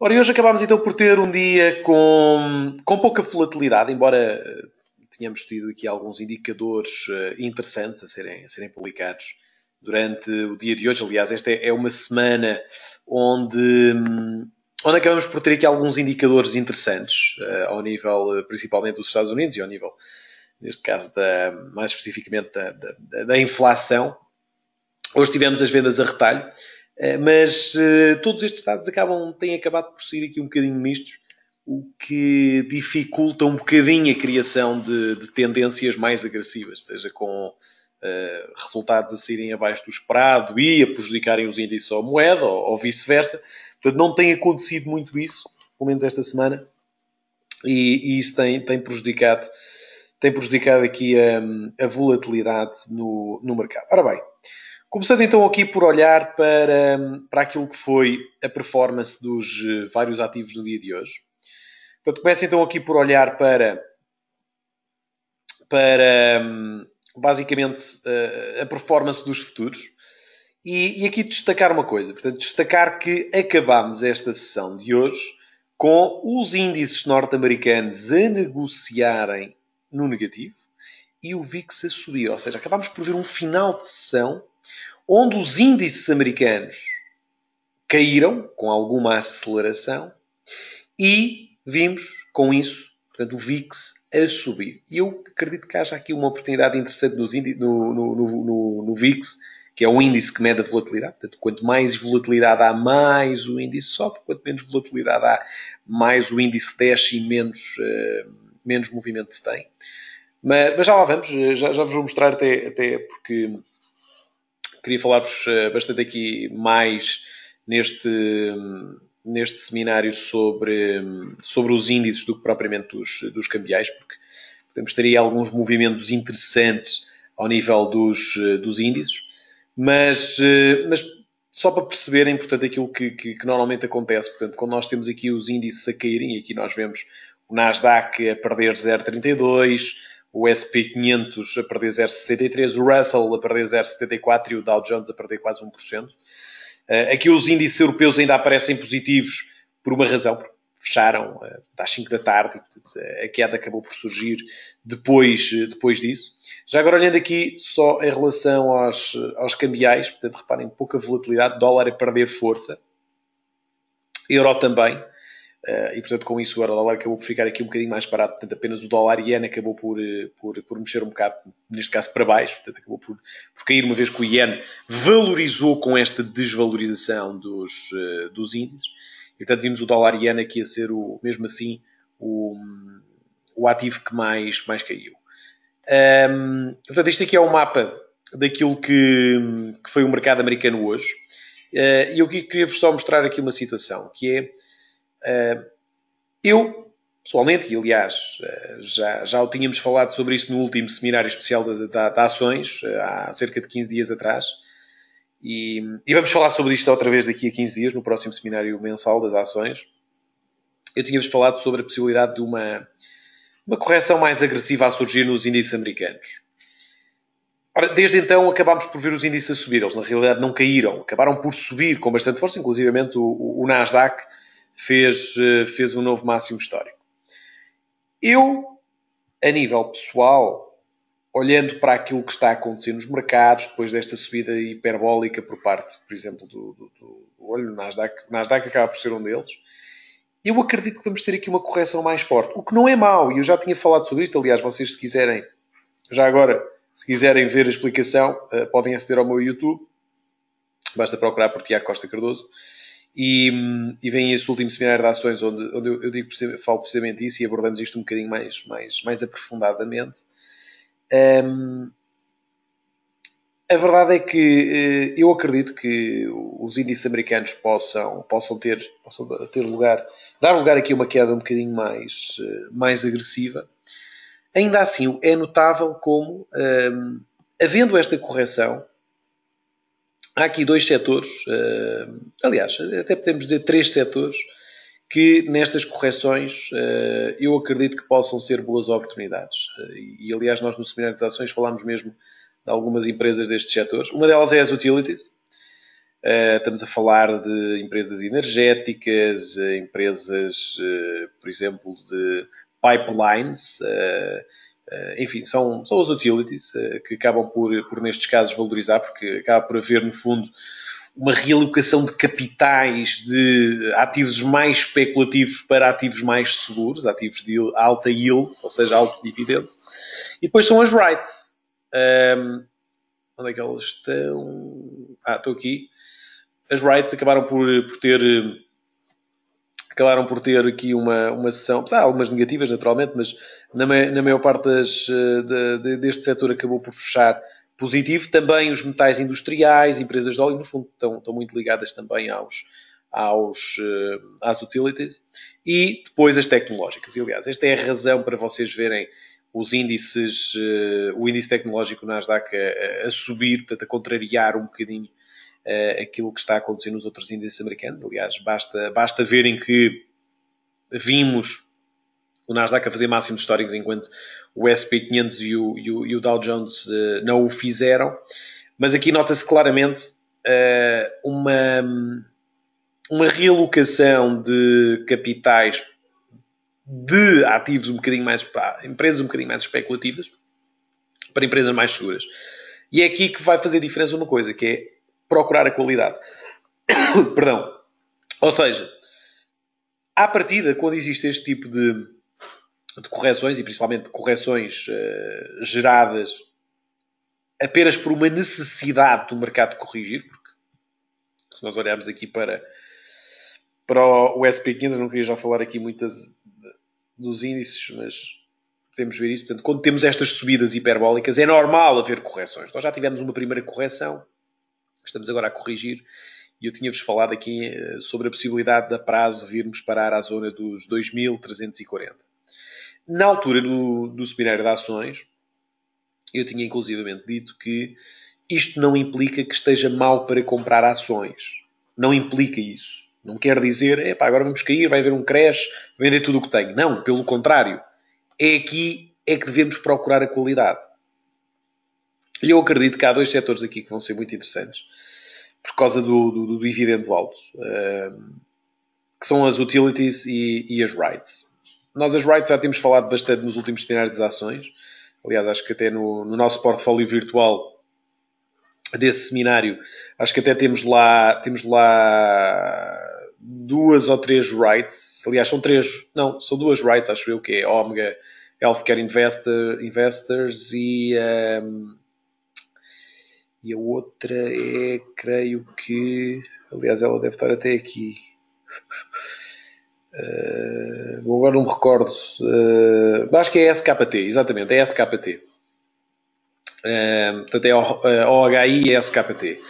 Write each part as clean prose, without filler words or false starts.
Ora, e hoje acabámos então por ter um dia com pouca volatilidade, embora tenhamos tido aqui alguns indicadores interessantes a serem publicados durante o dia de hoje. Aliás, esta é uma semana onde acabamos por ter aqui alguns indicadores interessantes, ao nível principalmente dos Estados Unidos e ao nível, neste caso, mais especificamente da inflação. Hoje tivemos as vendas a retalho, mas todos estes dados têm acabado por sair aqui um bocadinho mistos, o que dificulta um bocadinho a criação de tendências mais agressivas, seja com resultados a saírem abaixo do esperado e a prejudicarem os índices ou a moeda, ou vice-versa. Portanto, não tem acontecido muito isso, pelo menos esta semana, e isso tem prejudicado aqui a volatilidade no mercado. Ora bem, começando então aqui por olhar para aquilo que foi a performance dos vários ativos no dia de hoje. Portanto, começo então aqui por olhar para basicamente a performance dos futuros. E aqui destacar uma coisa. Portanto, destacar que acabámos esta sessão de hoje com os índices norte-americanos a negociarem no negativo e o VIX a subir. Ou seja, acabámos por ver um final de sessão onde os índices americanos caíram com alguma aceleração e vimos com isso, portanto, o VIX a subir. E eu acredito que haja aqui uma oportunidade interessante no VIX, que é um índice que mede a volatilidade. Portanto, quanto mais volatilidade há, mais o índice sobe. Quanto menos volatilidade há, mais o índice desce e menos movimento tem. Mas já lá vamos. Já vos vou mostrar até porque queria falar-vos bastante aqui mais neste seminário sobre os índices do que propriamente dos cambiais, porque podemos ter aí alguns movimentos interessantes ao nível dos índices, mas só para perceberem, portanto, aquilo que normalmente acontece. Portanto, quando nós temos aqui os índices a caírem, e aqui nós vemos o Nasdaq a perder 0,32, o S&P 500 a perder 0,63, o Russell a perder 0,74 e o Dow Jones a perder quase 1%. Aqui os índices europeus ainda aparecem positivos por uma razão, porque fecharam às 5 da tarde e, portanto, a queda acabou por surgir depois disso. Já agora olhando aqui só em relação aos cambiais, portanto, reparem, pouca volatilidade, dólar a perder força, euro também, e portanto com isso o euro-dólar acabou por ficar aqui um bocadinho mais barato, portanto apenas o dólar-iene acabou por mexer um bocado, neste caso para baixo, portanto acabou por cair, uma vez que o iene valorizou com esta desvalorização dos índices, e portanto vimos o dólar-iene aqui a ser mesmo assim o ativo que mais caiu. Portanto isto aqui é um mapa daquilo que foi o mercado americano hoje, e eu queria-vos só mostrar aqui uma situação, que é eu, pessoalmente, e aliás já o tínhamos falado sobre isso no último seminário especial de ações, há cerca de 15 dias atrás, e vamos falar sobre isto outra vez daqui a 15 dias, no próximo seminário mensal das ações. Eu tinha-vos falado sobre a possibilidade de uma correção mais agressiva a surgir nos índices americanos. Ora, desde então acabámos por ver os índices a subir. Eles na realidade não caíram, acabaram por subir com bastante força, inclusivamente o Nasdaq fez um novo máximo histórico. Eu, a nível pessoal, olhando para aquilo que está a acontecer nos mercados, depois desta subida hiperbólica por parte, por exemplo, olho, o Nasdaq acaba por ser um deles, eu acredito que vamos ter aqui uma correção mais forte, o que não é mau, e eu já tinha falado sobre isto. Aliás, vocês, se quiserem, já agora, se quiserem ver a explicação, podem aceder ao meu YouTube, basta procurar por Tiago Costa Cardoso, e vem esse último seminário de ações onde eu falo precisamente isso e abordamos isto um bocadinho mais aprofundadamente. A verdade é que eu acredito que os índices americanos possam dar lugar aqui a uma queda um bocadinho mais agressiva. Ainda assim, é notável como, havendo esta correção, há aqui dois setores, aliás, até podemos dizer 3 setores, que nestas correções eu acredito que possam ser boas oportunidades. E aliás, nós no Seminário das Ações falámos mesmo de algumas empresas destes setores. Uma delas é as utilities. Estamos a falar de empresas energéticas, empresas, por exemplo, de pipelines, enfim, são as utilities que acabam por, nestes casos, valorizar, porque acaba por haver, no fundo, uma realocação de capitais de ativos mais especulativos para ativos mais seguros, ativos de alta yield, ou seja, alto dividendo. E depois são as REITs. Onde é que elas estão? Estou aqui. As REITs acabaram por ter aqui uma sessão, há algumas negativas naturalmente, mas na maior parte deste setor acabou por fechar positivo. Também os metais industriais, empresas de óleo, no fundo estão muito ligadas também às utilities. E depois as tecnológicas. E, aliás, esta é a razão para vocês verem os índices, o índice tecnológico Nasdaq a subir, portanto a contrariar um bocadinho aquilo que está a acontecer nos outros índices americanos. Aliás, basta verem que vimos o Nasdaq a fazer máximos históricos enquanto o S&P 500 e o Dow Jones não o fizeram. Mas aqui nota-se claramente uma realocação de capitais de ativos um bocadinho mais, empresas um bocadinho mais especulativas para empresas mais seguras. E é aqui que vai fazer diferença uma coisa, que é procurar a qualidade. Perdão. Ou seja, à partida, quando existe este tipo de correções, e principalmente correções geradas apenas por uma necessidade do mercado corrigir, porque se nós olharmos aqui para o S&P 500, eu não queria já falar aqui muitas dos índices, mas podemos ver isso. Portanto, quando temos estas subidas hiperbólicas, é normal haver correções. Nós já tivemos uma primeira correção, estamos agora a corrigir, e eu tinha-vos falado aqui sobre a possibilidade de a prazo virmos parar à zona dos 2.340. Na altura do seminário de ações, eu tinha inclusivamente dito que isto não implica que esteja mal para comprar ações. Não implica isso. Não quer dizer, agora vamos cair, vai haver um crash, vender tudo o que tenho. Não, pelo contrário. É aqui que devemos procurar a qualidade. E eu acredito que há dois setores aqui que vão ser muito interessantes por causa do dividendo alto, que são as utilities e as REITs. Nós as REITs já temos falado bastante nos últimos seminários das ações. Aliás, acho que até no nosso portfólio virtual desse seminário, acho que até temos lá 2 ou 3 REITs. Aliás, são 2 REITs, acho eu, que é Omega Healthcare Investors e a outra é, creio que, aliás, ela deve estar até aqui. Agora não me recordo. Acho que é a SKT, exatamente, é a SKT. Portanto, é a OHI e a SKT.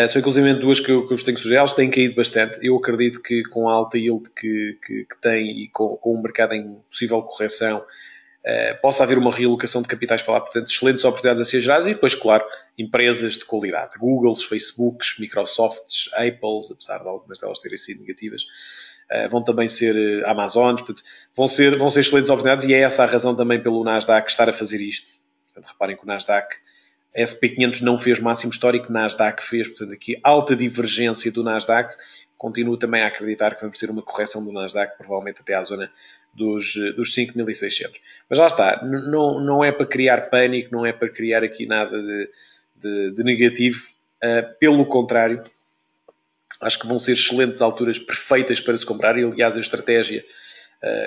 São inclusive duas que eu vos tenho que sugerir. Elas têm caído bastante. Eu acredito que com a alta yield que tem e com o mercado em possível correção, possa haver uma realocação de capitais para lá. Portanto, excelentes oportunidades a ser geradas. E depois, claro, empresas de qualidade. Googles, Facebooks, Microsofts, Apples, apesar de algumas delas terem sido negativas, vão também ser Amazons. Portanto, vão ser excelentes oportunidades e é essa a razão também pelo Nasdaq estar a fazer isto. Portanto, reparem que o Nasdaq, S&P 500 não fez máximo histórico, Nasdaq fez. Portanto, aqui alta divergência do Nasdaq. Continuo também a acreditar que vamos ter uma correção do Nasdaq, provavelmente até à zona dos 5.600. Mas lá está, não é para criar pânico, não é para criar aqui nada de negativo. Pelo contrário, acho que vão ser excelentes alturas perfeitas para se comprar. E, aliás, a estratégia,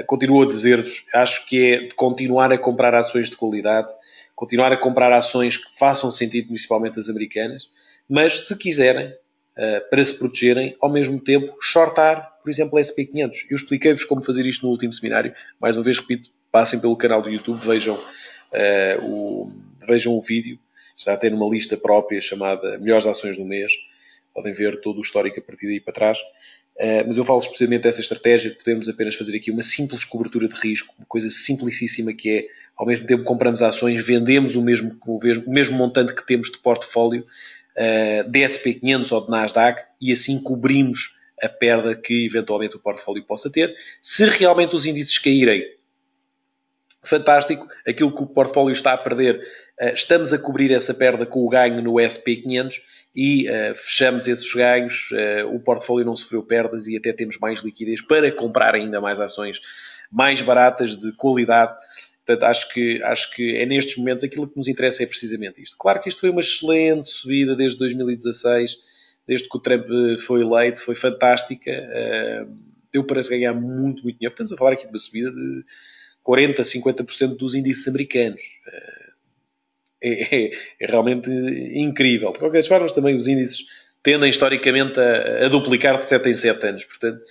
continuo a dizer-vos, acho que é de continuar a comprar ações de qualidade, continuar a comprar ações que façam sentido, principalmente as americanas, mas se quiserem, para se protegerem, ao mesmo tempo, shortar, por exemplo, a S&P 500. Eu expliquei-vos como fazer isto no último seminário. Mais uma vez, repito, passem pelo canal do YouTube, vejam o vídeo. Já tem numa lista própria chamada Melhores Ações do Mês. Podem ver todo o histórico a partir daí para trás. Mas eu falo especialmente dessa estratégia que podemos apenas fazer aqui uma simples cobertura de risco, uma coisa simplicíssima que é, ao mesmo tempo compramos ações, vendemos o mesmo montante que temos de portfólio de S&P 500 ou de Nasdaq e assim cobrimos a perda que eventualmente o portfólio possa ter. Se realmente os índices caírem, fantástico, aquilo que o portfólio está a perder, estamos a cobrir essa perda com o ganho no S&P 500 e fechamos esses ganhos, o portfólio não sofreu perdas e até temos mais liquidez para comprar ainda mais ações mais baratas, de qualidade. Portanto, acho que é nestes momentos aquilo que nos interessa é precisamente isto. Claro que isto foi uma excelente subida desde 2016, desde que o Trump foi eleito, foi fantástica. Deu para se ganhar muito, muito dinheiro. Estamos a falar aqui de uma subida de 40%, 50% dos índices americanos. É realmente incrível. De qualquer forma, também os índices tendem historicamente a duplicar de 7 em 7 anos. Portanto,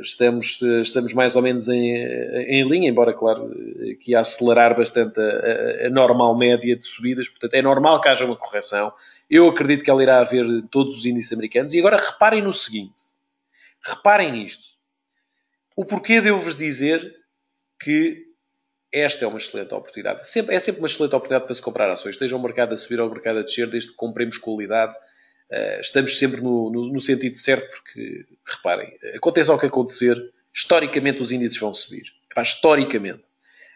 estamos mais ou menos em linha, embora, claro, que a acelerar bastante a normal média de subidas. Portanto, é normal que haja uma correção. Eu acredito que ela irá haver em todos os índices americanos. E agora reparem no seguinte. Reparem nisto. O porquê de eu vos dizer que esta é uma excelente oportunidade. É sempre uma excelente oportunidade para se comprar ações. Esteja o mercado a subir ou o mercado a descer, desde que compremos qualidade. Estamos sempre no sentido certo, porque, reparem, aconteça o que acontecer, historicamente os índices vão subir. Historicamente.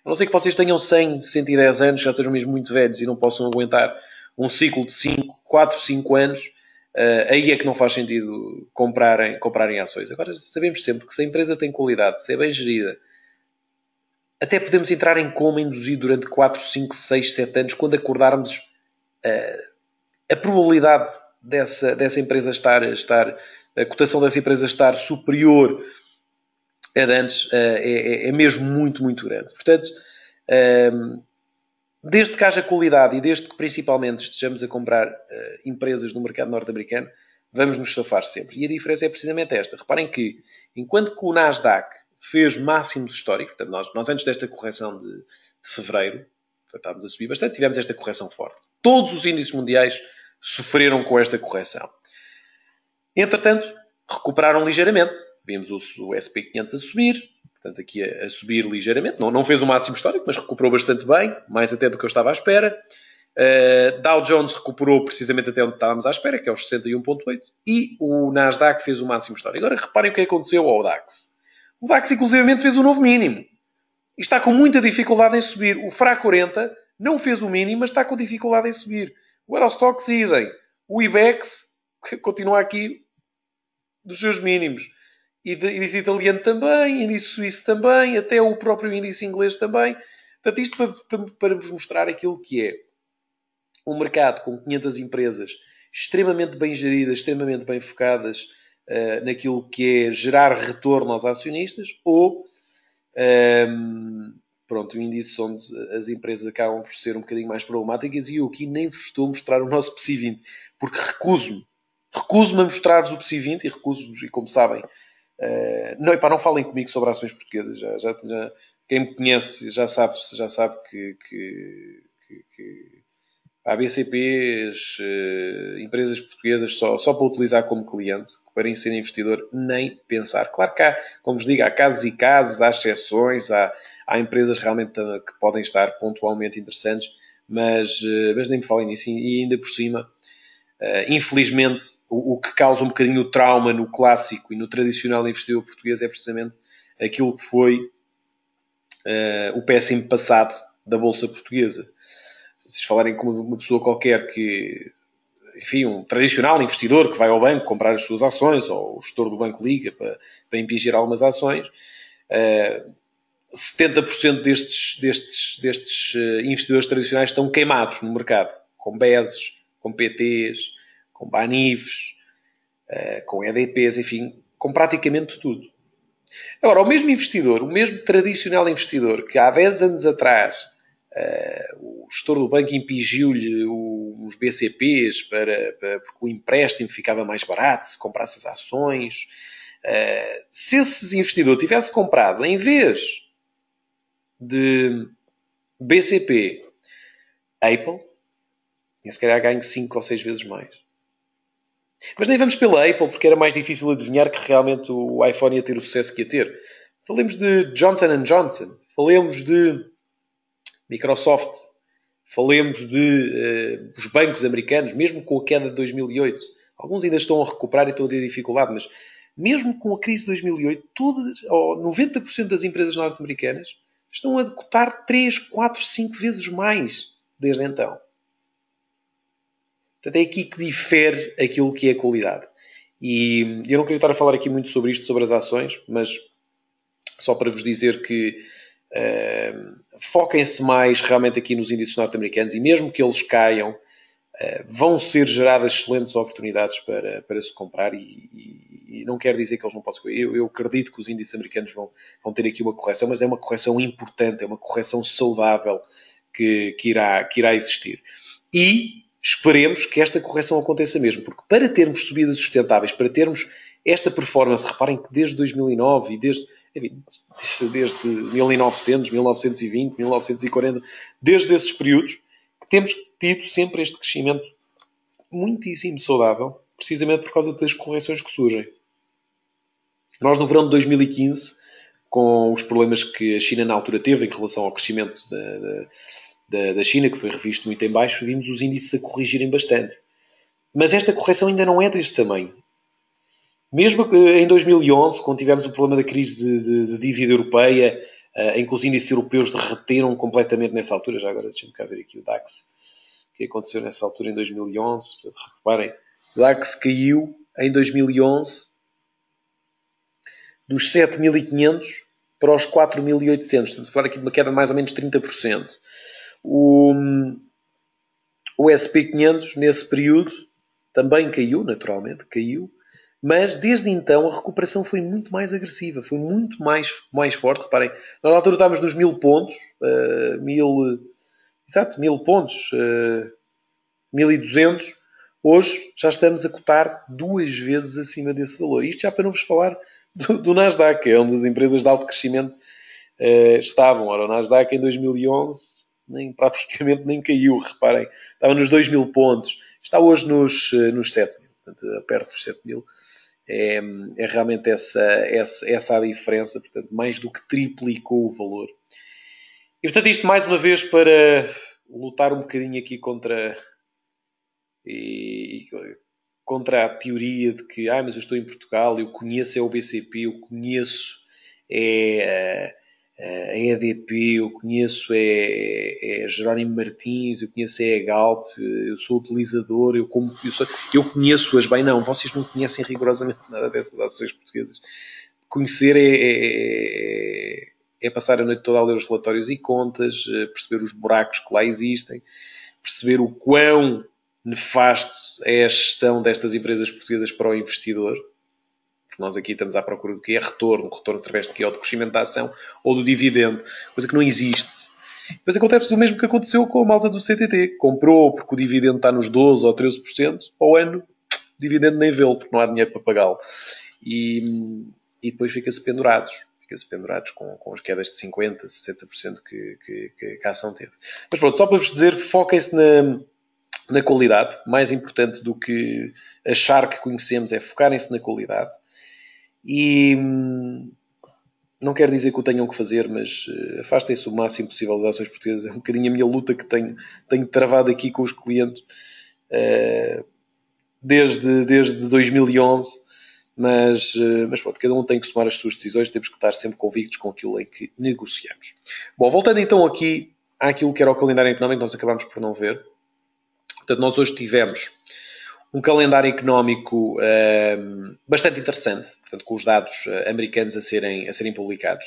A não ser que vocês tenham 100, 110 anos, já estejam mesmo muito velhos e não possam aguentar um ciclo de 4, 5 anos, aí é que não faz sentido comprarem ações. Agora, sabemos sempre que se a empresa tem qualidade, se é bem gerida, até podemos entrar em coma induzido durante 4, 5, 6, 7 anos, quando acordarmos a probabilidade dessa empresa a cotação dessa empresa estar superior a de antes é mesmo muito, muito grande. Portanto, desde que haja qualidade e desde que principalmente estejamos a comprar empresas no mercado norte-americano, vamos nos safar sempre. E a diferença é precisamente esta. Reparem que, enquanto que o Nasdaq fez máximos históricos, portanto, nós antes desta correção de fevereiro, estávamos a subir bastante, tivemos esta correção forte. Todos os índices mundiais sofreram com esta correção. Entretanto, recuperaram ligeiramente. Vimos o SP500 a subir, portanto, aqui a subir ligeiramente. Não fez o máximo histórico, mas recuperou bastante bem, mais até do que eu estava à espera. Dow Jones recuperou precisamente até onde estávamos à espera, que é os 61,8, e o Nasdaq fez o máximo histórico. Agora reparem o que aconteceu ao DAX. O DAX, inclusivamente, fez o novo mínimo. E está com muita dificuldade em subir. O FRA 40 não fez o mínimo, mas está com dificuldade em subir. O Eurostoxx, idem. O IBEX continua aqui dos seus mínimos. Índice italiano também, índice suíço também, até o próprio índice inglês também. Portanto, isto para vos mostrar aquilo que é um mercado com 500 empresas extremamente bem geridas, extremamente bem focadas naquilo que é gerar retorno aos acionistas, ou pronto, o índice onde as empresas acabam por ser um bocadinho mais problemáticas, e eu aqui nem vos estou a mostrar o nosso PSI 20, porque recuso-me a mostrar-vos o PSI 20 e recuso-vos, e como sabem, não falem comigo sobre ações portuguesas, já quem me conhece já sabe que há BCPs, empresas portuguesas só para utilizar como cliente, para ser investidor, nem pensar. Claro que há, como vos digo, há casos e casos, há exceções, há empresas realmente que podem estar pontualmente interessantes, mas nem me falem nisso. E ainda por cima, infelizmente, o que causa um bocadinho o trauma no clássico e no tradicional investidor português é precisamente aquilo que foi o péssimo passado da Bolsa Portuguesa. Se vocês falarem com uma pessoa qualquer que, enfim, um tradicional investidor que vai ao banco comprar as suas ações, ou o gestor do banco liga para impingir algumas ações, 70% destes investidores tradicionais estão queimados no mercado, com BESs, com PTs, com BANIVs, com EDPs, enfim, com praticamente tudo. Agora, o mesmo investidor, o mesmo tradicional investidor que há 10 anos atrás o gestor do banco impingiu-lhe os BCPs porque o empréstimo ficava mais barato se comprasse as ações. Se esse investidor tivesse comprado, em vez de BCP, Apple, e se calhar ganho 5 ou 6 vezes mais. Mas nem vamos pela Apple, porque era mais difícil adivinhar que realmente o iPhone ia ter o sucesso que ia ter. Falemos de Johnson & Johnson. Falemos de Microsoft. Falemos dos bancos americanos, mesmo com a queda de 2008. Alguns ainda estão a recuperar e estão a ter dificuldade, mas mesmo com a crise de 2008, 90% das empresas norte-americanas estão a cotar 3, 4, 5 vezes mais desde então. Portanto, é aqui que difere aquilo que é a qualidade. E eu não queria estar a falar aqui muito sobre isto, sobre as ações, mas só para vos dizer que foquem-se mais realmente aqui nos índices norte-americanos e mesmo que eles caiam, vão ser geradas excelentes oportunidades para se comprar e não quer dizer que eles não possam. Eu acredito que os índices americanos vão ter aqui uma correção, mas é uma correção importante, é uma correção saudável que irá existir. E esperemos que esta correção aconteça mesmo, porque para termos subidas sustentáveis, para termos esta performance, reparem que desde 2009 e desde 1900, 1920, 1940, desde esses períodos, temos tido sempre este crescimento muitíssimo saudável, precisamente por causa das correções que surgem. Nós, no verão de 2015, com os problemas que a China na altura teve em relação ao crescimento da China, que foi revisto muito em baixo, vimos os índices a corrigirem bastante. Mas esta correção ainda não é deste tamanho. Mesmo em 2011, quando tivemos o problema da crise de dívida europeia, em que os índices europeus derreteram completamente nessa altura, já agora deixem-me cá ver aqui o DAX, que aconteceu nessa altura em 2011. Portanto, reparem, o DAX caiu em 2011 dos 7.500 para os 4.800. Estamos a falar aqui de uma queda de mais ou menos 30%. O SP500, nesse período, também caiu, naturalmente, caiu. Mas, desde então, a recuperação foi muito mais agressiva, foi muito mais forte. Reparem, nós na altura estávamos nos 1.000 pontos, 1.000 pontos, 1.200. Hoje já estamos a cotar 2 vezes acima desse valor. Isto já para não vos falar do Nasdaq, que é uma das empresas de alto crescimento estavam. Ora, o Nasdaq em 2011 praticamente nem caiu, reparem. Estava nos 2.000 pontos. Está hoje nos 7.000, portanto, perto dos 7.000. É realmente essa a diferença, portanto, mais do que triplicou o valor. E, portanto, isto mais uma vez para lutar um bocadinho aqui contra a teoria de que mas eu estou em Portugal, eu conheço o BCP, eu conheço a EDP, eu conheço Jerónimo Martins, eu conheço a Galp, eu sou utilizador, eu conheço-as bem. Não, vocês não conhecem rigorosamente nada dessas ações portuguesas. Conhecer é passar a noite toda a ler os relatórios e contas, perceber os buracos que lá existem, perceber o quão nefasto é a gestão destas empresas portuguesas para o investidor. Nós aqui estamos à procura do que é retorno através de que é o de crescimento da ação ou do dividendo, coisa que não existe. Depois acontece o mesmo que aconteceu com a malta do CTT. Comprou porque o dividendo está nos 12% ou 13%, ao ano o dividendo nem vê-lo, porque não há dinheiro para pagá-lo. E depois fica-se pendurados com as quedas de 50%, 60% que a ação teve. Mas pronto, só para vos dizer, foquem-se na qualidade. Mais importante do que achar que conhecemos é focarem-se na qualidade. E não quero dizer que o tenham que fazer, mas afastem-se o máximo possível das ações portuguesas. É um bocadinho a minha luta que tenho travado aqui com os clientes desde 2011. Mas pronto, cada um tem que tomar as suas decisões. Temos que estar sempre convictos com aquilo em que negociamos. Bom, voltando então aqui àquilo que era o calendário económico, nós acabámos por não ver. Portanto, nós hoje tivemos um calendário económico bastante interessante, portanto, com os dados americanos a serem publicados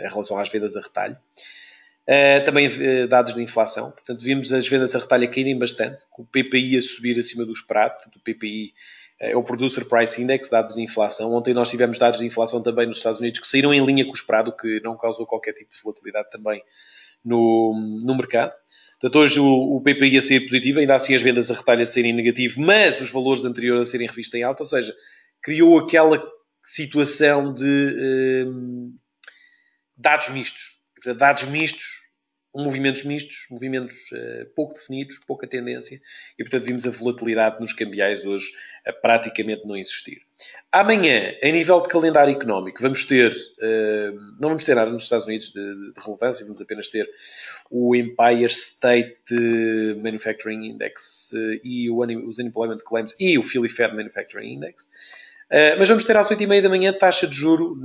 em relação às vendas a retalho. Também dados de inflação. Portanto, vimos as vendas a retalho a caírem bastante, com o PPI a subir acima do esperado. Portanto, o PPI é o Producer Price Index, dados de inflação. Ontem nós tivemos dados de inflação também nos Estados Unidos que saíram em linha com o esperado, o que não causou qualquer tipo de volatilidade também no mercado. Portanto, hoje o PPI a ser positivo, ainda assim as vendas a retalho a serem negativo, mas os valores anteriores a serem revistos em alta, ou seja, criou aquela situação de dados mistos. Portanto, dados mistos, movimentos pouco definidos, pouca tendência, e portanto vimos a volatilidade nos cambiais hoje a praticamente não existir. Amanhã, em nível de calendário económico, não vamos ter nada nos Estados Unidos de relevância, vamos apenas ter o Empire State Manufacturing Index e os Unemployment Claims e o Philly Fed Manufacturing Index. Mas vamos ter às 8h30 da manhã taxa de juro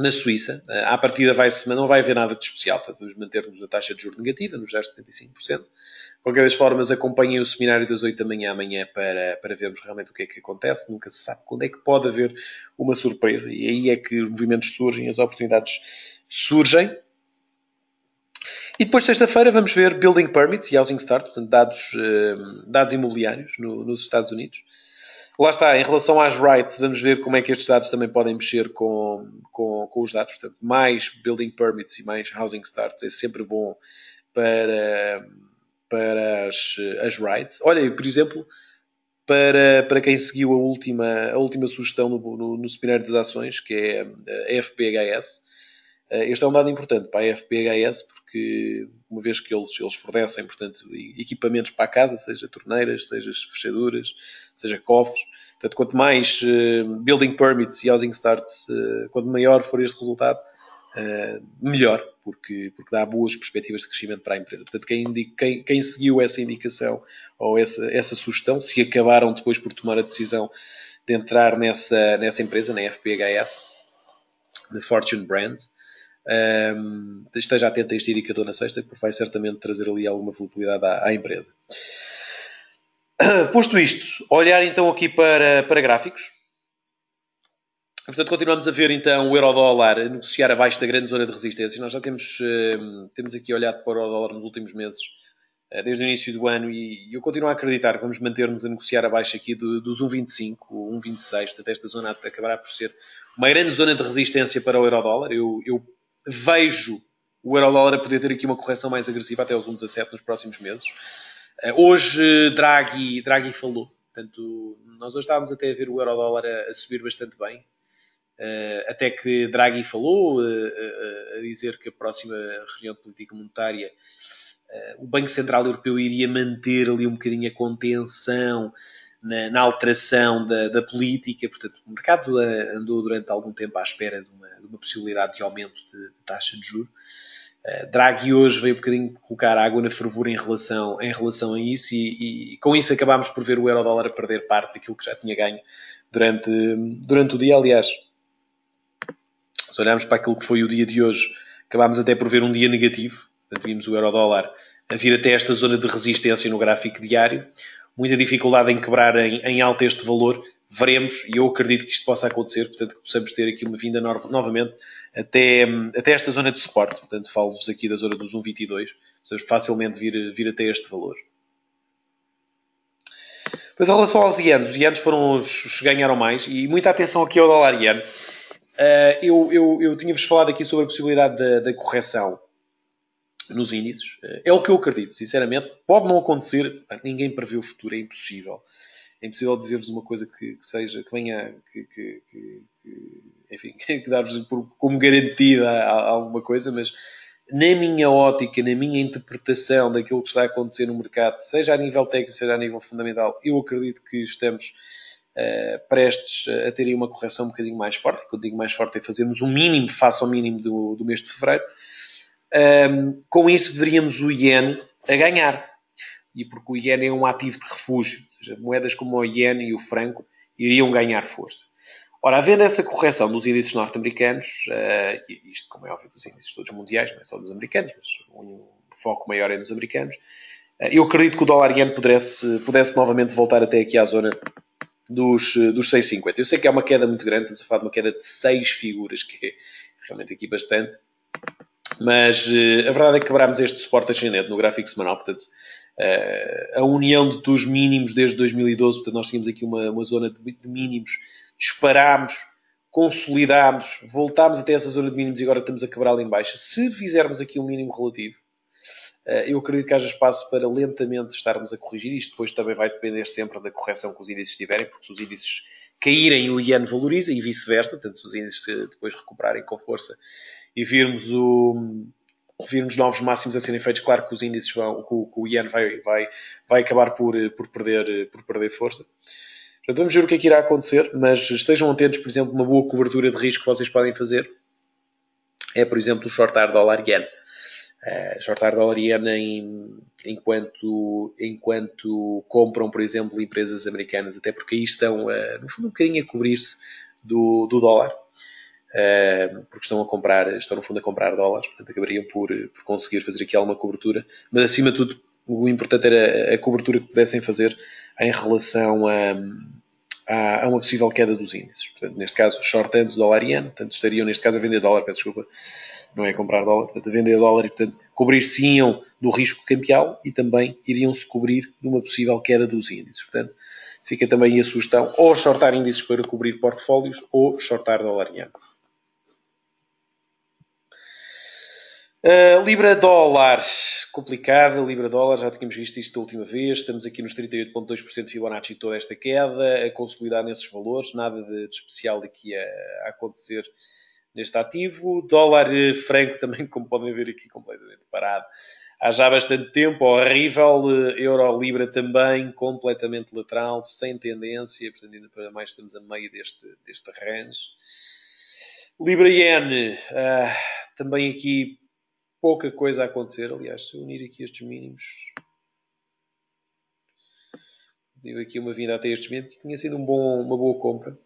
na Suíça. À partida não vai haver nada de especial, portanto vamos manter-nos a taxa de juros negativa, nos 0,75%. De qualquer das formas, acompanhem o seminário das 8 da manhã amanhã para vermos realmente o que é que acontece. Nunca se sabe quando é que pode haver uma surpresa. E aí é que os movimentos surgem, as oportunidades surgem. E depois, sexta-feira, vamos ver Building Permits e Housing Start, portanto, dados imobiliários nos Estados Unidos. Lá está, em relação às rights, vamos ver como é que estes dados também podem mexer com os dados. Portanto, mais Building Permits e mais Housing Starts é sempre bom para as rights. Olha, por exemplo, para quem seguiu a última sugestão no seminário das ações, que é a FPHS, este é um dado importante para a FPHS, porque uma vez que eles fornecem, portanto, equipamentos para a casa, seja torneiras, seja fechaduras, seja cofres, portanto, quanto mais building permits e housing starts, quanto maior for este resultado, melhor, porque dá boas perspectivas de crescimento para a empresa. Portanto, quem seguiu essa indicação ou essa sugestão, se acabaram depois por tomar a decisão de entrar nessa empresa, na FPHS, na Fortune Brands, esteja atento a este indicador na sexta, porque vai certamente trazer ali alguma volatilidade à empresa. Posto isto, olhar então aqui para gráficos. Portanto, continuamos a ver então o euro-dólar a negociar abaixo da grande zona de resistência. Nós já temos aqui olhado para o euro-dólar nos últimos meses, desde o início do ano, e eu continuo a acreditar que vamos manter-nos a negociar abaixo aqui dos 1,25, 1,26. Portanto, esta zona acabará por ser uma grande zona de resistência para o euro-dólar. Eu vejo o euro-dólar a poder ter aqui uma correção mais agressiva até aos 1,17 nos próximos meses. Hoje, Draghi falou. Portanto, nós hoje estávamos até a ver o euro-dólar a subir bastante bem. Até que Draghi falou a dizer que a próxima reunião de política monetária o Banco Central Europeu iria manter ali um bocadinho a contenção na alteração da política. Portanto, o mercado andou durante algum tempo à espera de uma possibilidade de aumento de taxa de juros. Draghi hoje veio um bocadinho colocar água na fervura em relação a isso e com isso acabámos por ver o euro-dólar a perder parte daquilo que já tinha ganho durante o dia. Aliás, se olharmos para aquilo que foi o dia de hoje, acabámos até por ver um dia negativo. Portanto, vimos o euro-dólar a vir até esta zona de resistência no gráfico diário. Muita dificuldade em quebrar em alta este valor. Veremos, e eu acredito que isto possa acontecer, portanto, que possamos ter aqui uma vinda novamente até esta zona de suporte. Portanto, falo-vos aqui da zona dos 1,22. Possamos facilmente vir até este valor. Mas em relação aos ienes, os ienes foram os que ganharam mais, e muita atenção aqui ao dólar iene. Eu tinha-vos falado aqui sobre a possibilidade da correção nos índices. É o que eu acredito, sinceramente. Pode não acontecer, ninguém prevê o futuro, é impossível. É impossível dizer-vos uma coisa que venha, enfim, que dar-vos como garantida alguma coisa, mas na minha ótica, na minha interpretação daquilo que está a acontecer no mercado, seja a nível técnico, seja a nível fundamental, eu acredito que estamos prestes a terem uma correção um bocadinho mais forte. Quando digo mais forte é fazermos um mínimo face ao mínimo do mês de fevereiro. Com isso veríamos o iene a ganhar. E porque o iene é um ativo de refúgio, ou seja, moedas como o iene e o franco iriam ganhar força. Ora, havendo essa correção dos índices norte-americanos, isto como é óbvio dos índices todos mundiais, não é só dos americanos, mas o foco maior é nos americanos, eu acredito que o dólar iene pudesse novamente voltar até aqui à zona dos 6,50. Eu sei que é uma queda muito grande, estamos a falar de uma queda de 6 figuras, que é realmente aqui bastante, mas a verdade é que quebrámos este suporte ascendente no gráfico semanal. Portanto, a união dos mínimos desde 2012, portanto nós tínhamos aqui uma zona de mínimos, disparámos, consolidámos, voltámos até essa zona de mínimos e agora estamos a quebrá-la em baixa. Se fizermos aqui um mínimo relativo, eu acredito que haja espaço para lentamente estarmos a corrigir. Isto depois também vai depender sempre da correção que os índices tiverem, porque se os índices caírem, o iene valoriza e vice-versa. Portanto, se os índices depois recuperarem com força e virmos novos máximos a serem feitos, claro que os índices que o iene vai acabar por perder força. Portanto, vamos ver o que é que irá acontecer, mas estejam atentos. Por exemplo, uma boa cobertura de risco que vocês podem fazer é, por exemplo, o shortar dólar-iene. Shortar dólar-iene enquanto compram, por exemplo, empresas americanas, até porque aí estão, no fundo, um bocadinho a cobrir-se do dólar. porque estão no fundo a comprar dólares, portanto acabariam por conseguir fazer aqui alguma cobertura, mas acima de tudo o importante era a cobertura que pudessem fazer em relação a uma possível queda dos índices. Portanto, neste caso, shortando dólar ien, portanto estariam neste caso a vender dólar, peço desculpa, não é comprar dólar, portanto a vender dólar e portanto cobrir-se-iam do risco cambial e também iriam-se cobrir de uma possível queda dos índices. Portanto, fica também a sugestão ou shortar índices para cobrir portfólios ou shortar dólar ien. Libra-dólar, complicada, Libra-dólar, já tínhamos visto isto da última vez, estamos aqui nos 38,2% de Fibonacci toda esta queda, a consolidar nesses valores, nada de especial aqui a acontecer neste ativo. Dólar franco também, como podem ver aqui, completamente parado. Há já bastante tempo, horrível. Euro-Libra também, completamente lateral, sem tendência, portanto ainda para mais estamos a meio deste range. Libra-Yen, também aqui pouca coisa a acontecer. Aliás, se eu unir aqui estes mínimos, deu aqui uma vinda até estes mínimos, tinha sido uma boa compra.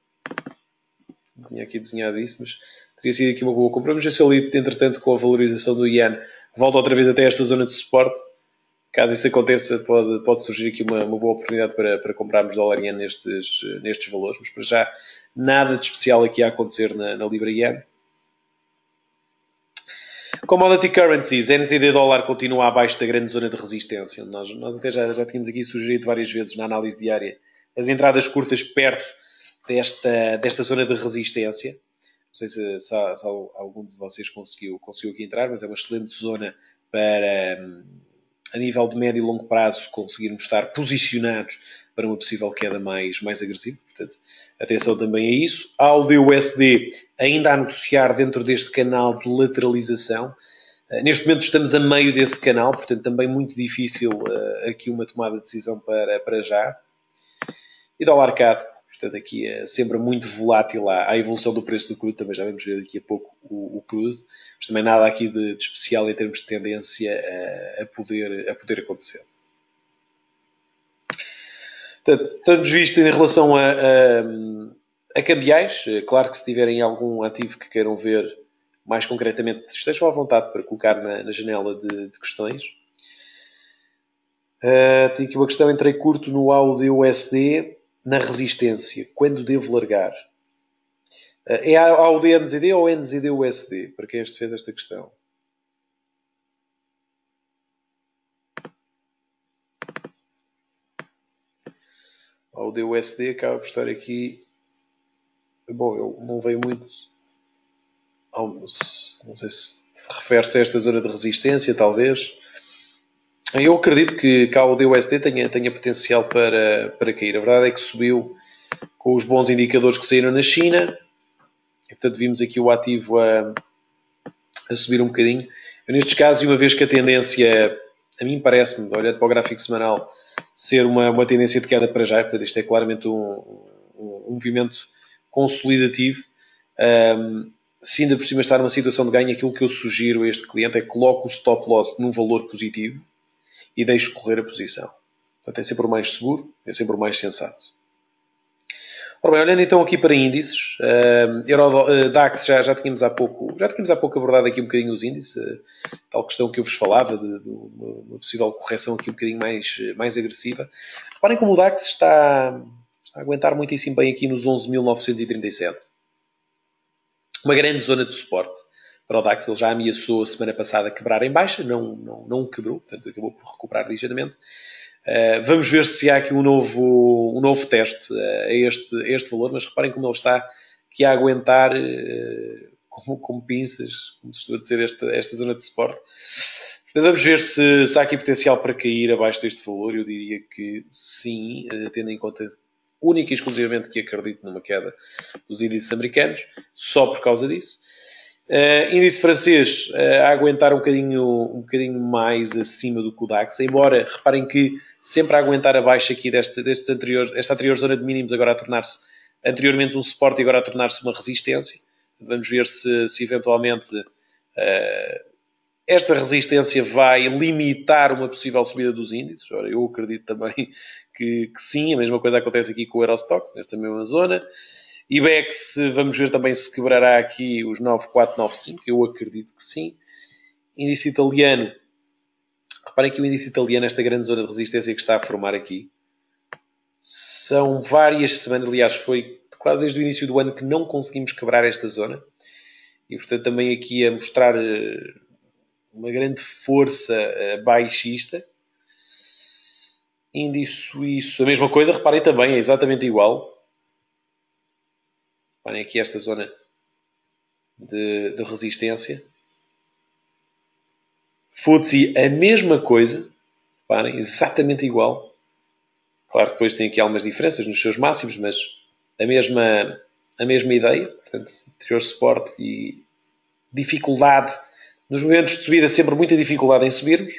Não tinha aqui desenhado isso, mas teria sido aqui uma boa compra. Vamos ver se ele, entretanto, com a valorização do Yen, volta outra vez até esta zona de suporte. Caso isso aconteça, pode surgir aqui uma boa oportunidade para comprarmos dólar Yen nestes valores. Mas para já, nada de especial aqui a acontecer na Libra Yen. Commodity Currencies, NZD dólar continua abaixo da grande zona de resistência. Nós até já tínhamos aqui sugerido várias vezes na análise diária as entradas curtas perto desta zona de resistência. Não sei se algum de vocês conseguiu aqui entrar, mas é uma excelente zona para, a nível de médio e longo prazo, conseguirmos estar posicionados para uma possível queda mais agressiva. Portanto, atenção também a isso. AUD-USD ainda a negociar dentro deste canal de lateralização. Neste momento estamos a meio desse canal, portanto também muito difícil aqui uma tomada de decisão para já. E dólar CAD, portanto aqui é sempre muito volátil a evolução do preço do crudo, também já vamos ver daqui a pouco o crudo, mas também nada aqui de especial em termos de tendência a poder acontecer. Portanto, estamos visto em relação a cambiais. Claro que se tiverem algum ativo que queiram ver mais concretamente, estejam à vontade para colocar na janela de questões. Tenho aqui uma questão. Entrei curto no AUD-USD na resistência. Quando devo largar? É AUD-NZD ou NZD-USD? Para quem este fez esta questão. AUD-USD acaba por estar aqui. Bom, eu não veio muito. Não sei se refere-se a esta zona de resistência, talvez. Eu acredito que a AUD-USD tenha potencial para cair. A verdade é que subiu com os bons indicadores que saíram na China. E, portanto, vimos aqui o ativo a subir um bocadinho. Eu, nestes casos, e uma vez que a tendência, a mim parece-me, olhando para o gráfico semanal, ser uma tendência de queda para já, portanto, isto é claramente um movimento consolidativo. Se ainda por cima estar numa situação de ganho, aquilo que eu sugiro a este cliente é que coloque o stop loss num valor positivo e deixe correr a posição. Portanto, é sempre o mais seguro, é sempre o mais sensato. Ora bem, olhando então aqui para índices, DAX já tínhamos há pouco abordado aqui um bocadinho os índices, tal questão que eu vos falava de uma possível correção aqui um bocadinho mais agressiva. Reparem como o DAX está a aguentar muitíssimo bem aqui nos 11.937. Uma grande zona de suporte para o DAX. Ele já ameaçou a semana passada quebrar em baixa, não quebrou, portanto acabou por recuperar ligeiramente. Vamos ver se há aqui um novo teste a este valor, mas reparem como ele está aqui a aguentar como pinças, como se costuma dizer, esta zona de suporte. Portanto, vamos ver se há aqui potencial para cair abaixo deste valor. Eu diria que sim, tendo em conta única e exclusivamente que acredito numa queda dos índices americanos, só por causa disso. Índice francês a aguentar um bocadinho mais acima do que o DAX, embora reparem que sempre a aguentar abaixo aqui esta anterior zona de mínimos, agora a tornar-se anteriormente um suporte e agora a tornar-se uma resistência. Vamos ver se eventualmente esta resistência vai limitar uma possível subida dos índices. Ora, eu acredito também que sim. A mesma coisa acontece aqui com o Eurostoxx, nesta mesma zona. IBEX, vamos ver também se quebrará aqui os 9,495. Eu acredito que sim. Índice italiano. Reparem que o índice italiano, esta grande zona de resistência que está a formar aqui, são várias semanas, aliás, foi quase desde o início do ano que não conseguimos quebrar esta zona. E, portanto, também aqui a mostrar uma grande força baixista. Índice suíço, a mesma coisa, reparem também, é exatamente igual. Reparem aqui esta zona de resistência. FTSE, a mesma coisa, reparem, exatamente igual. Claro que depois tem aqui algumas diferenças nos seus máximos, mas a mesma ideia. Portanto, anterior suporte e dificuldade. Nos momentos de subida, sempre muita dificuldade em subirmos.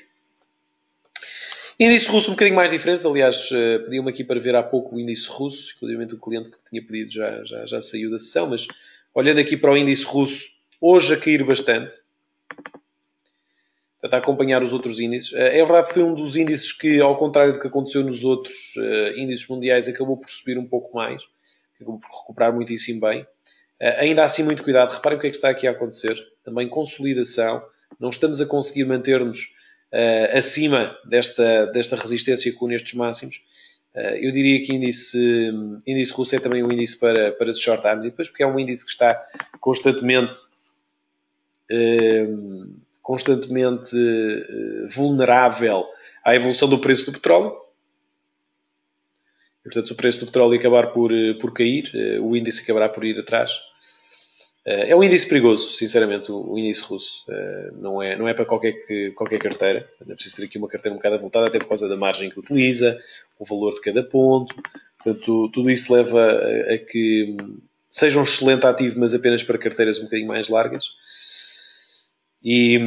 Índice russo um bocadinho mais diferente. Aliás, pediu-me aqui para ver há pouco o índice russo. Inclusive o cliente que tinha pedido já saiu da sessão. Mas olhando aqui para o índice russo, hoje a cair bastante. Portanto, a acompanhar os outros índices. É verdade que foi um dos índices que, ao contrário do que aconteceu nos outros índices mundiais, acabou por subir um pouco mais. Acabou por recuperar muitíssimo bem. Ainda assim, muito cuidado. Reparem o que é que está aqui a acontecer. Também consolidação. Não estamos a conseguir manter-nos acima desta resistência com nestes máximos. Eu diria que índice russo é também um índice para os short terms. E depois porque é um índice que está constantemente vulnerável à evolução do preço do petróleo. E, portanto, se o preço do petróleo acabar por cair, o índice acabará por ir atrás. É um índice perigoso, sinceramente, o índice russo. Não é para qualquer carteira. É preciso ter aqui uma carteira um bocado avultada, até por causa da margem que utiliza, o valor de cada ponto. Portanto, tudo isso leva a que seja um excelente ativo, mas apenas para carteiras um bocadinho mais largas. E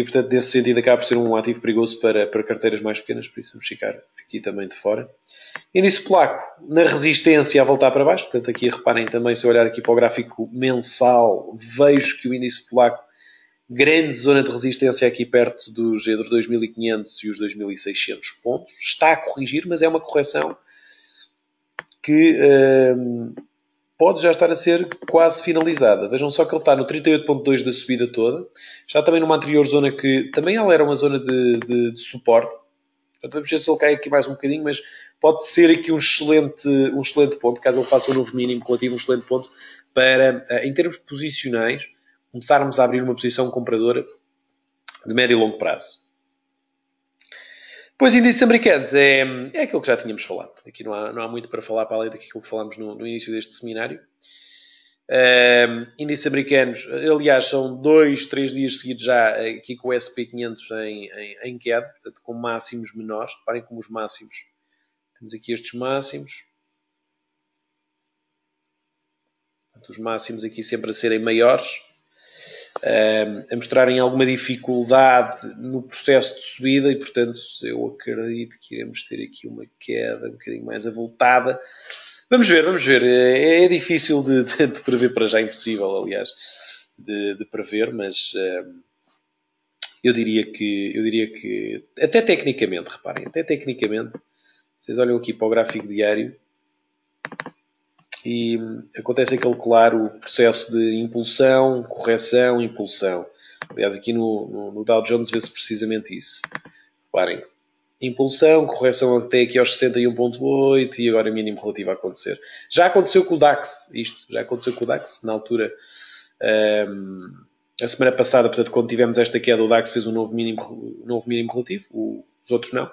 portanto, nesse sentido, acaba por ser um ativo perigoso para carteiras mais pequenas, por isso vamos ficar aqui também de fora. Índice polaco, na resistência a voltar para baixo. Portanto, aqui reparem também, se eu olhar aqui para o gráfico mensal, vejo que o índice polaco, grande zona de resistência aqui perto entre os 2.500 e os 2.600 pontos. Está a corrigir, mas é uma correção que pode já estar a ser quase finalizada. Vejam só que ele está no 38.2 da subida toda. Está também numa anterior zona que também ela era uma zona de suporte. Portanto, vamos ver se ele cai aqui mais um bocadinho, mas pode ser aqui um excelente ponto, caso ele faça um novo mínimo relativo, um excelente ponto para, em termos posicionais, começarmos a abrir uma posição compradora de médio e longo prazo. Depois, índices americanos, é aquilo que já tínhamos falado. Aqui não há muito para falar para além daquilo que falámos no início deste seminário. Índices americanos, aliás, são 2-3 dias seguidos já aqui com o SP500 em queda, portanto, com máximos menores. Reparem como os máximos. Temos aqui estes máximos. Portanto, os máximos aqui sempre a serem maiores. A mostrarem alguma dificuldade no processo de subida e, portanto, eu acredito que iremos ter aqui uma queda um bocadinho mais avultada. Vamos ver. É difícil de prever, para já impossível, aliás, de prever, mas eu diria que até tecnicamente, reparem, vocês olham aqui para o gráfico diário e acontece aquele claro processo de impulsão, correção, impulsão. Aliás, aqui no Dow Jones vê-se precisamente isso. Reparem, impulsão, correção até aqui aos 61.8 e agora mínimo relativo a acontecer. Já aconteceu com o DAX, na altura, a semana passada, portanto, quando tivemos esta queda, o DAX fez um novo mínimo relativo, os outros não.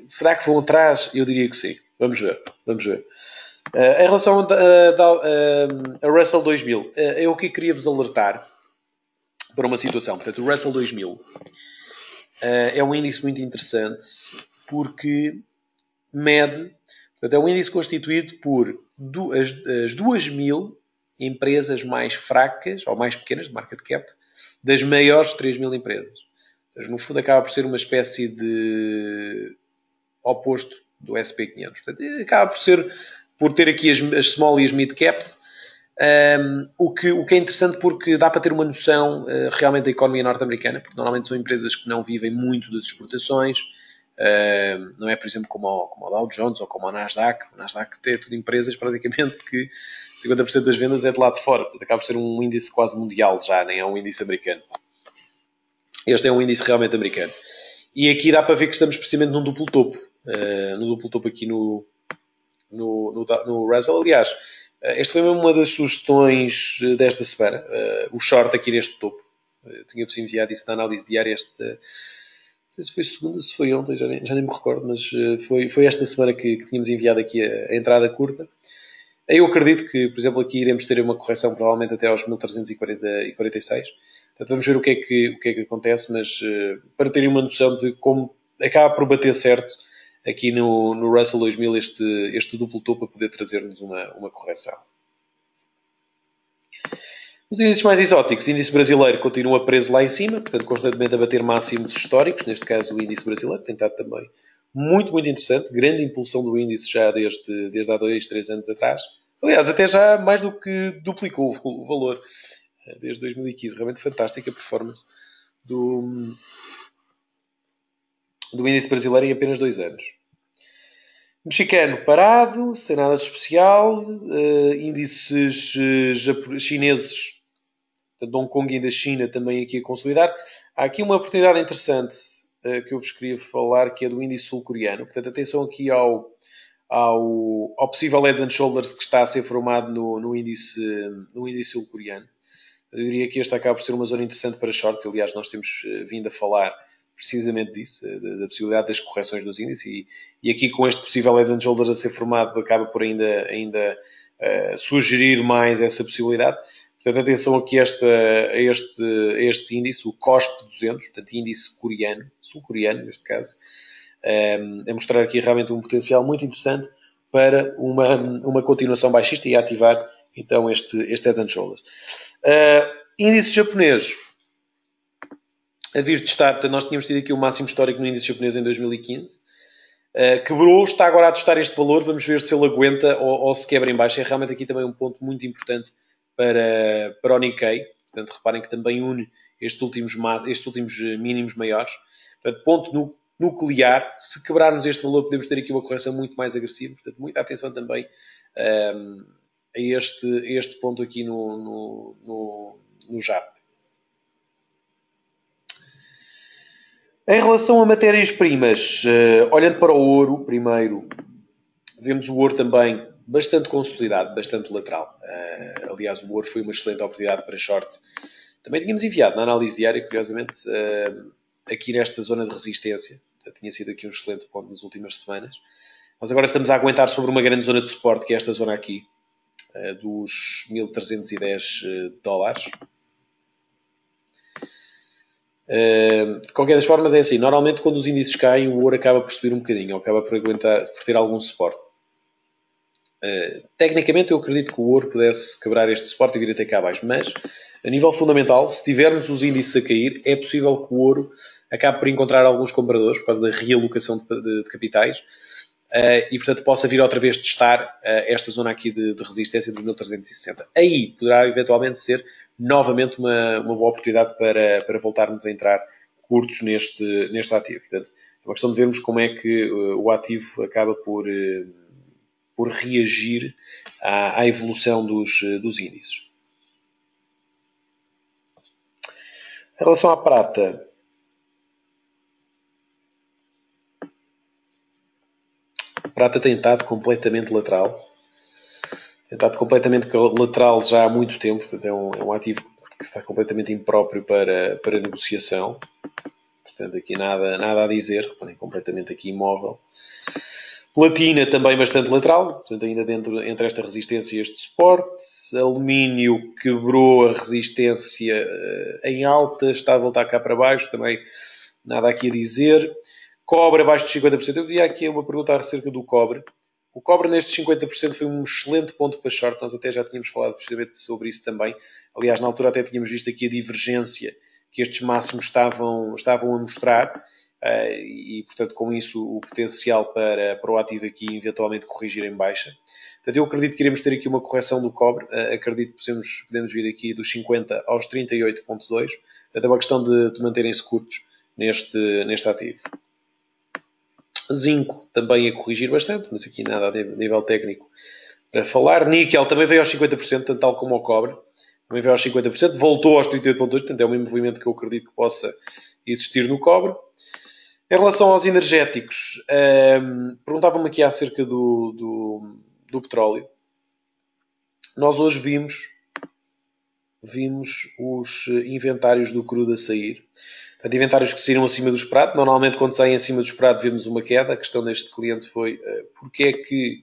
Será que vão atrás? Eu diria que sim. Vamos ver. Em relação a Russell 2000, eu aqui queria vos alertar para uma situação. Portanto, o Russell 2000 é um índice muito interessante porque mede, portanto, é um índice constituído por as 2.000 empresas mais fracas ou mais pequenas de market cap das maiores 3.000 empresas. Ou seja, no fundo acaba por ser uma espécie de oposto do SP500. Portanto, acaba por ter aqui as small e as mid caps, o que é interessante porque dá para ter uma noção realmente da economia norte-americana, porque normalmente são empresas que não vivem muito das exportações, Não é, por exemplo, como o Dow Jones ou como o Nasdaq. O Nasdaq tem tudo empresas praticamente que 50% das vendas é de lá de fora. Portanto, acaba por ser um índice quase mundial já, nem é um índice americano. Este é um índice realmente americano. E aqui dá para ver que estamos precisamente num duplo topo. No duplo topo aqui no Russell. Aliás, esta foi mesmo uma das sugestões desta semana. O short aqui neste topo. Eu tinha-vos enviado isso na análise diária. Não sei se foi segunda, se foi ontem, já nem me recordo, mas foi esta semana que tínhamos enviado aqui a entrada curta. Eu acredito que, por exemplo, aqui iremos ter uma correção provavelmente até aos 1346. Portanto, vamos ver o que é que acontece, mas para terem uma noção de como acaba por bater certo aqui no Russell 2000 este duplo topo a poder trazer-nos uma correção. Os índices mais exóticos, o índice brasileiro continua preso lá em cima, portanto constantemente a bater máximos históricos, neste caso o índice brasileiro, tem estado também muito, muito interessante, grande impulsão do índice já desde há 2, 3 anos atrás. Aliás, até já mais do que duplicou o valor desde 2015. Realmente fantástica a performance do índice brasileiro em apenas 2 anos. Mexicano parado, sem nada de especial. Índices chineses, de Hong Kong e da China também aqui a consolidar. Há aqui uma oportunidade interessante que eu vos queria falar, que é do índice sul-coreano. Portanto, atenção aqui ao possível Heads and Shoulders que está a ser formado no índice sul-coreano. Eu diria que este acaba por ser uma zona interessante para shorts. Aliás, nós temos vindo a falar precisamente disso, da possibilidade das correções dos índices. E aqui com este possível Head and Shoulders a ser formado, acaba por ainda sugerir mais essa possibilidade. Portanto, atenção aqui a este índice, o COSP 200, portanto, índice coreano, sul-coreano neste caso, a mostrar aqui realmente um potencial muito interessante para uma continuação baixista e a ativar então este Head and Shoulders. Índice japonês a vir testar, portanto, nós tínhamos tido aqui o máximo histórico no índice japonês em 2015. Quebrou, está agora a testar este valor, vamos ver se ele aguenta ou se quebra em baixo. É realmente aqui também um ponto muito importante para o Nikkei. Portanto, reparem que também une estes últimos mínimos maiores. Portanto, ponto nuclear. Se quebrarmos este valor, podemos ter aqui uma correção muito mais agressiva. Portanto, muita atenção também a este ponto aqui no JAP. Em relação a matérias-primas, olhando para o ouro, primeiro, vemos o ouro também bastante consolidado, bastante lateral. Aliás, o ouro foi uma excelente oportunidade para short. Também tínhamos enviado na análise diária, curiosamente, aqui nesta zona de resistência. Tinha sido aqui um excelente ponto nas últimas semanas. Nós agora estamos a aguentar sobre uma grande zona de suporte, que é esta zona aqui, dos 1310 dólares. De qualquer das formas, é assim. Normalmente, quando os índices caem, o ouro acaba por subir um bocadinho, ou acaba por ter algum suporte. Tecnicamente, eu acredito que o ouro pudesse quebrar este suporte e vir até cá abaixo. Mas, a nível fundamental, se tivermos os índices a cair, é possível que o ouro acabe por encontrar alguns compradores, por causa da realocação de capitais, e, portanto, possa vir outra vez testar esta zona aqui de resistência dos 1360. Aí poderá, eventualmente, ser novamente uma boa oportunidade para voltarmos a entrar curtos neste ativo. Portanto, é uma questão de vermos como é que o ativo acaba por reagir à evolução dos índices. Em relação à prata, a prata tem estado completamente lateral. Tem estado completamente lateral já há muito tempo. Portanto, é um ativo que está completamente impróprio para negociação. Portanto, aqui nada a dizer. Reparem, completamente aqui imóvel. Platina também bastante lateral. Portanto, ainda entre esta resistência e este suporte. Alumínio quebrou a resistência em alta. Está a voltar cá para baixo. Também nada aqui a dizer. Cobre abaixo de 50%. Eu vi aqui uma pergunta acerca do cobre. O cobre nestes 50% foi um excelente ponto para short. Nós até já tínhamos falado precisamente sobre isso também. Aliás, na altura até tínhamos visto aqui a divergência que estes máximos estavam a mostrar. E, portanto, com isso, o potencial para o ativo aqui eventualmente corrigir em baixa. Portanto, eu acredito que iremos ter aqui uma correção do cobre. Acredito que podemos vir aqui dos 50 aos 38,2. Portanto, é uma questão de manterem-se curtos neste ativo. Zinco também a corrigir bastante, mas aqui nada a nível técnico para falar. Níquel também veio aos 50%, tanto tal como o cobre. Também veio aos 50%, voltou aos 38,2%, portanto é o mesmo movimento que eu acredito que possa existir no cobre. Em relação aos energéticos, perguntavam-me aqui acerca do petróleo. Nós hoje vimos os inventários do crudo a sair. Portanto, inventários que saíram acima do esperado. Normalmente, quando saem acima do esperado, vemos uma queda. A questão deste cliente foi porque é que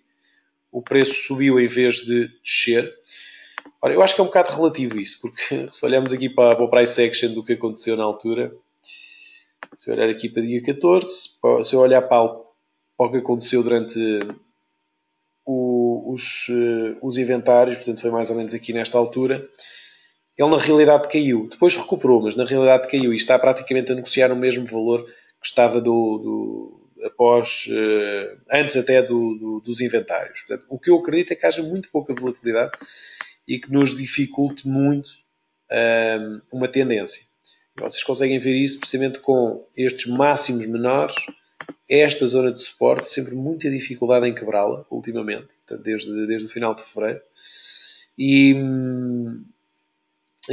o preço subiu em vez de descer. Ora, eu acho que é um bocado relativo isso, porque se olharmos aqui para o price action do que aconteceu na altura, se eu olhar aqui para dia 14, se eu olhar para o que aconteceu durante os inventários, portanto foi mais ou menos aqui nesta altura, ele na realidade caiu. Depois recuperou, mas na realidade caiu e está praticamente a negociar o mesmo valor que estava antes até dos inventários. Portanto, o que eu acredito é que haja muito pouca volatilidade e que nos dificulte muito uma tendência. Vocês conseguem ver isso precisamente com estes máximos menores, esta zona de suporte, sempre muita dificuldade em quebrá-la, ultimamente, portanto, desde o final de fevereiro. E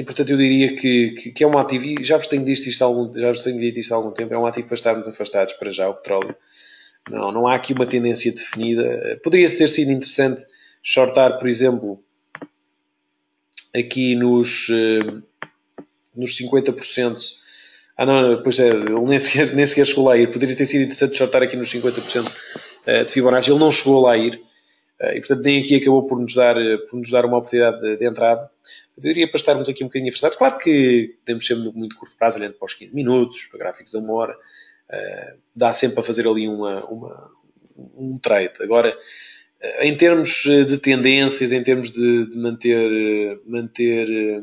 portanto eu diria que é um ativo, e já vos tenho dito isto há algum tempo, é um ativo para estarmos afastados para já, o petróleo. Não há aqui uma tendência definida. Poderia ter sido interessante shortar, por exemplo, aqui nos 50%. Não, pois é, ele nem sequer chegou lá a ir. Poderia ter sido interessante shortar aqui nos 50% de Fibonacci. Ele não chegou lá a ir. E, portanto, nem aqui acabou por nos dar uma oportunidade de entrada. Eu diria para estarmos aqui um bocadinho afastados. Claro que temos sempre muito curto prazo, olhando para os 15 minutos, para gráficos a uma hora. Dá sempre para fazer ali um trade. Agora, em termos de tendências, em termos de manter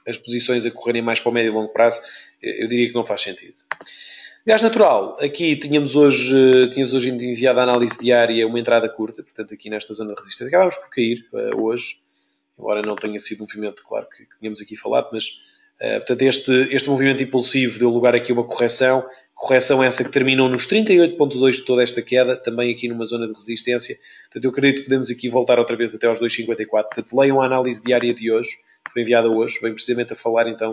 as posições a correrem mais para o médio e longo prazo, eu diria que não faz sentido. Gás natural. Aqui tínhamos hoje enviado a análise diária uma entrada curta, portanto aqui nesta zona de resistência. Acabámos por cair hoje, embora não tenha sido um movimento, claro, que tínhamos aqui falado, mas portanto este movimento impulsivo deu lugar aqui a uma correção. Correção essa que terminou nos 38,2 de toda esta queda, também aqui numa zona de resistência. Portanto, eu acredito que podemos aqui voltar outra vez até aos 2,54. Portanto, leiam a análise diária de hoje, que foi enviada hoje, vem precisamente a falar então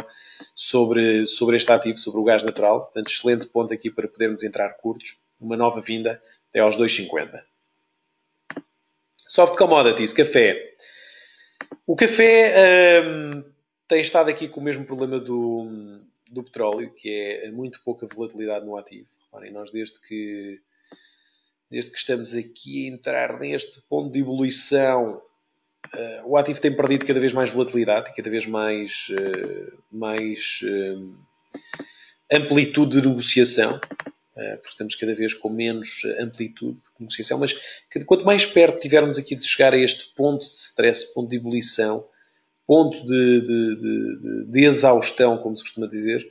sobre este ativo, sobre o gás natural. Portanto, excelente ponto aqui para podermos entrar curtos. Uma nova vinda até aos 2,50. Soft commodities, café. O café tem estado aqui com o mesmo problema do petróleo, que é muito pouca volatilidade no ativo. Reparem, nós desde que estamos aqui a entrar neste ponto de evolução, o ativo tem perdido cada vez mais volatilidade e cada vez mais amplitude de negociação, porque estamos cada vez com menos amplitude de negociação, mas quanto mais perto tivermos aqui de chegar a este ponto de stress, ponto de ebulição, ponto de exaustão, como se costuma dizer,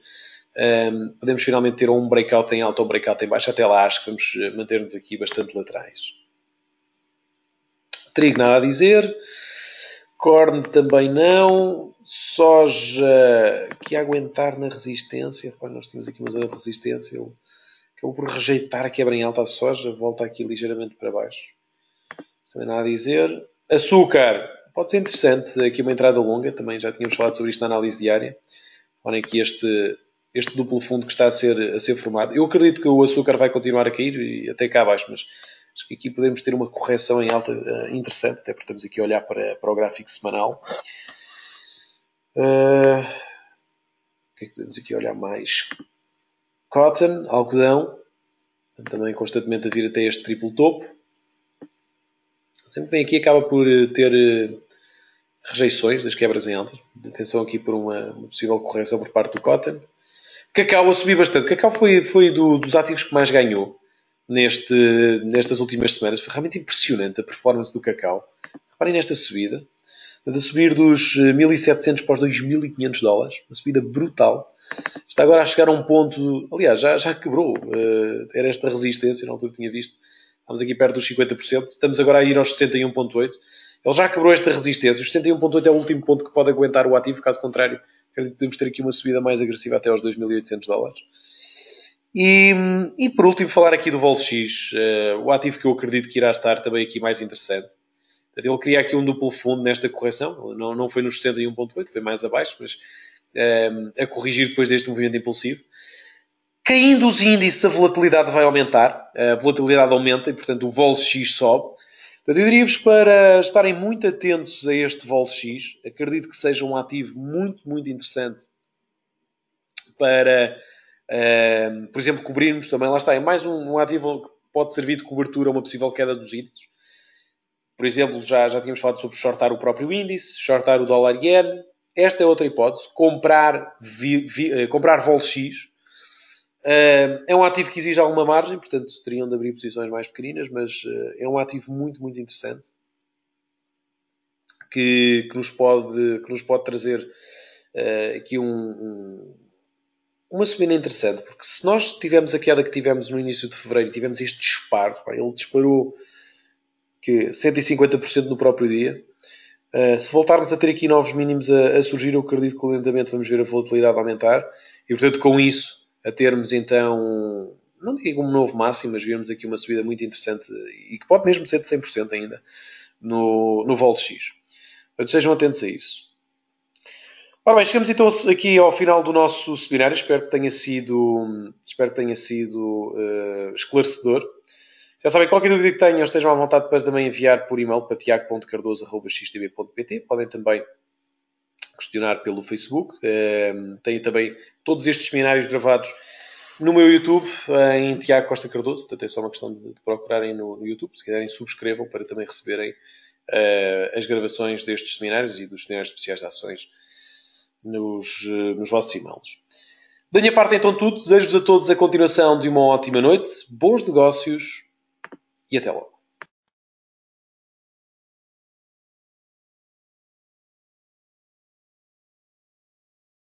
podemos finalmente ter um breakout em alta ou um breakout em baixa. Até lá acho que vamos manter-nos aqui bastante laterais. Trigo nada a dizer. Corn também não. Soja que aguentar na resistência. Repare, nós tínhamos aqui uma zona de resistência. Ele acabou por rejeitar a quebra em alta a soja. Volta aqui ligeiramente para baixo. Também nada a dizer. Açúcar. Pode ser interessante, aqui uma entrada longa, também já tínhamos falado sobre isto na análise diária. Olhem aqui este duplo fundo que está a ser formado. Eu acredito que o açúcar vai continuar a cair e até cá abaixo, mas acho que aqui podemos ter uma correção em alta interessante, até porque estamos aqui a olhar para o gráfico semanal. O que é que podemos aqui olhar mais? Cotton, algodão, também constantemente a vir até este triplo topo. Sempre que vem aqui acaba por ter rejeições das quebras em altas. Atenção aqui por uma possível correção por parte do Cotton. Cacau a subir bastante. Cacau foi dos ativos que mais ganhou nestas últimas semanas. Foi realmente impressionante a performance do Cacau. Reparem nesta subida. A subir dos 1.700 para os 2.500 dólares. Uma subida brutal. Está agora a chegar a um ponto... Aliás, já quebrou. Era esta resistência, na altura tinha visto. Estamos aqui perto dos 50%. Estamos agora a ir aos 61,8%. Ele já quebrou esta resistência. Os 61,8% é o último ponto que pode aguentar o ativo. Caso contrário, acredito que podemos ter aqui uma subida mais agressiva até aos 2.800 dólares. E por último, falar aqui do VolX, o ativo que eu acredito que irá estar também aqui mais interessante. Ele cria aqui um duplo fundo nesta correção, não foi nos 61.8, foi mais abaixo, mas a corrigir depois deste movimento impulsivo. Caindo os índices, a volatilidade vai aumentar, a volatilidade aumenta e, portanto, o VolX sobe. Portanto, eu diria-vos para estarem muito atentos a este VolX. Acredito que seja um ativo muito, muito interessante para, por exemplo, cobrirmos também. Lá está, é mais um ativo que pode servir de cobertura a uma possível queda dos índices. Por exemplo, já tínhamos falado sobre shortar o próprio índice, shortar o dólar-iene. Esta é outra hipótese, comprar VolX. É um ativo que exige alguma margem, portanto teriam de abrir posições mais pequeninas, mas é um ativo muito, muito interessante que nos pode trazer aqui uma subida interessante, porque se nós tivermos a queda que tivemos no início de fevereiro, tivemos este disparo, ele disparou que 150% no próprio dia. Se voltarmos a ter aqui novos mínimos a surgir, eu acredito que lentamente vamos ver a volatilidade aumentar e, portanto, com isso, a termos então, não digo um novo máximo, mas vermos aqui uma subida muito interessante e que pode mesmo ser de 100% ainda no VolX. Portanto, sejam atentos a isso. Ora bem, chegamos então aqui ao final do nosso seminário. Espero que tenha sido esclarecedor. Já sabem, qualquer dúvida que tenham, estejam à vontade para também enviar por e-mail para tiago.cardoso.xtb.pt. Podem também questionar pelo Facebook. Tenho também todos estes seminários gravados no meu YouTube, em Tiago Costa Cardoso. Portanto, é só uma questão de procurarem no YouTube. Se quiserem, subscrevam para também receberem as gravações destes seminários e dos seminários especiais de ações nos vossos e-mails. Da minha parte, então, tudo. Desejo-vos a todos a continuação de uma ótima noite, bons negócios e até logo.